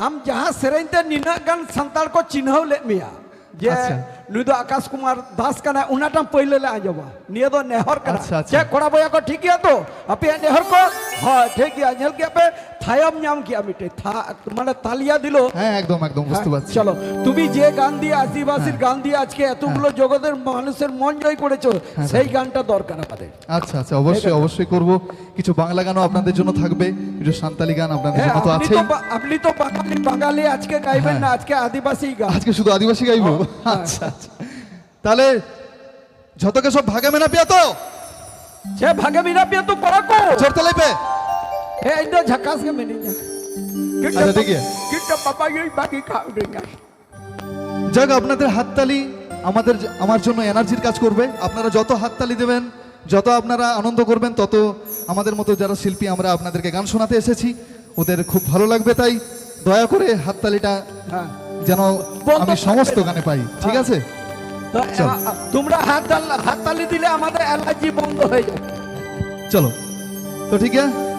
आम जहाँ सेरेंते निना गन संताल को चिन्हव ले मिया जे नुई दो आकाश कुमार दास कना उनाटम पहिले ले आजबा निये दो नेहर कना चे कोड़ा बया को ठीक गया तो अपे नेहर को हां ठीक गया नेल के पे थायम नाम किया मिटे था মানে তালিয়া দিল হ্যাঁ একদম একদম বুঝতে পারছি চলো তুমি যে গান দিয়ে আদিবাসীর গান দিয়ে আজকে এতগুলো জগতের মানুষের মন জয় করেছো সেই গানটা দরকার আমাদের আচ্ছা আচ্ছা অবশ্যই অবশ্যই করব কিছু বাংলা গানও আপনাদের জন্য থাকবে কিছু সান্তালি গান আপনাদের জন্য তো আছেই আপনি তো বাঙালি আজকে গাইবেন না আজকে আদিবাসী গান আজকে শুধু আদিবাসী গাইবো আচ্ছা আচ্ছা তাহলে যতকে সব ভাগে মেনা পিয়া তো সে ভাগে মেনা পিয়া তো পড়া কো চড়তে লাইবে हे इंदो झकास के मैंने अच्छा देखिए कितना पापा ये बाकी खाओ देंगे যাক আপনাদের হাততালি আমার জন্য এনার্জির কাজ করবে আপনারা যত হাততালি দেবেন যত আপনারা আনন্দ করবেন তত আমাদের মতো যারা শিল্পী আমরা আপনাদেরকে গান শোনাতে এসেছি ওদের খুব ভালো লাগবে তাই দয়া করে হাততালিটা যেন আমি সমস্ত গানে পাই ঠিক আছে তোমরা হাততালি দিলে আমাদের এলার্জি বন্ধ হয়ে যাবে চলো তো ঠিক আছে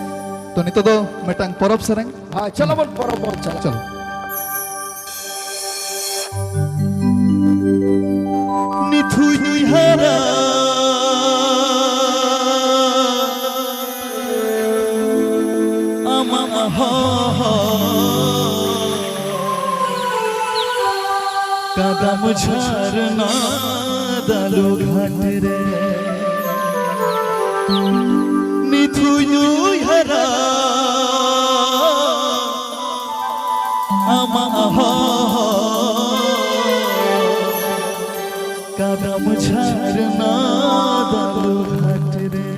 तो नहीं तो मेटांग परब सरंग हाँ चलो बोल परब बोल चलो चलो निथुई नुई हरा आमा हा कदम झरना दालू घाट रे निथुई नुई हरा आमा हा कदम झरना दालू घाट रे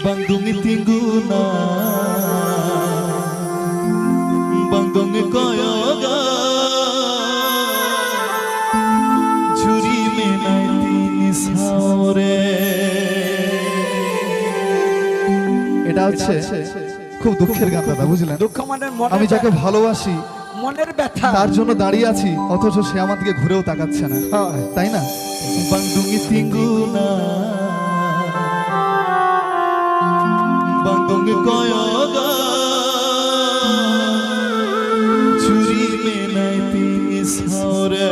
बंदुंग तिंगुना बंदुंग कोयोगा झुरी में नाइती निसाओरे এটা হচ্ছে খুব দুঃখের গান দাদা বুঝলেন দুঃখ মানে আমি যাকে ভালোবাসি মনের ব্যথা তার জন্য দাঁড়িয়ে আছি অথচ সে আমার দিকে ঘুরেও তাকাচ্ছে না তাই না বাংদুঙ্গি তিঙ্গুনা বাংদুঙ্গি কয়গা চুরি মে নাই তিনি সাওরে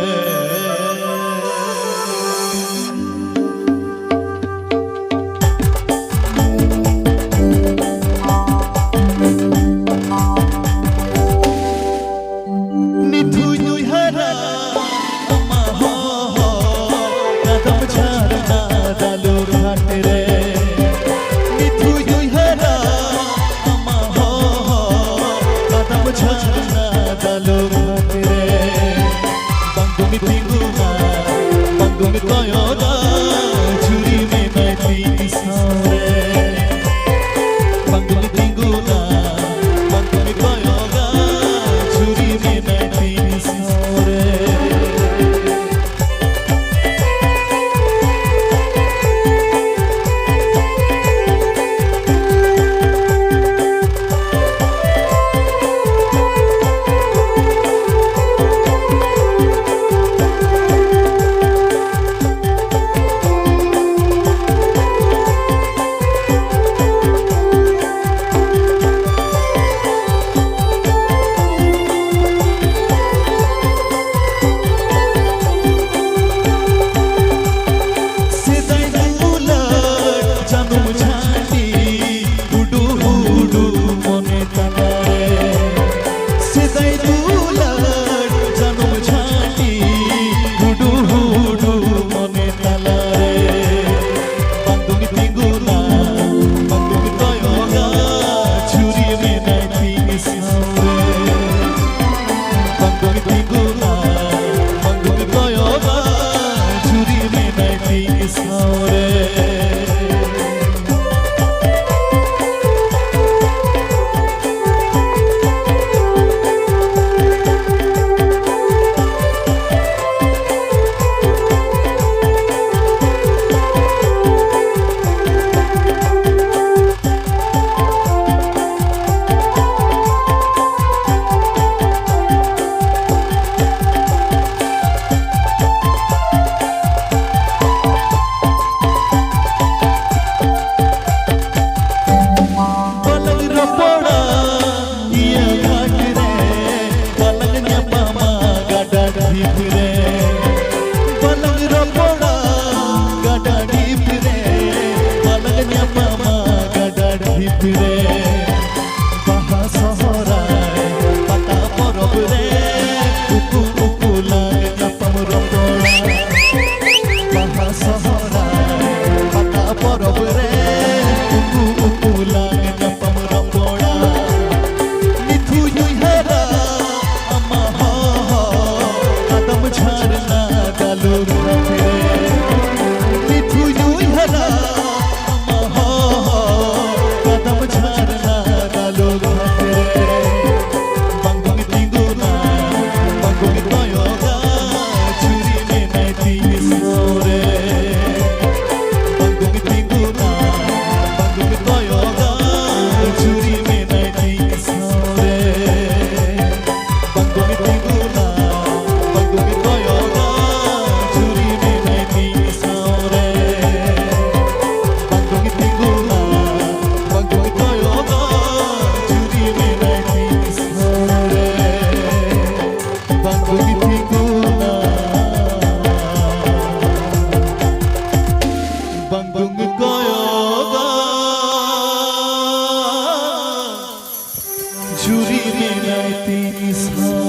tin saure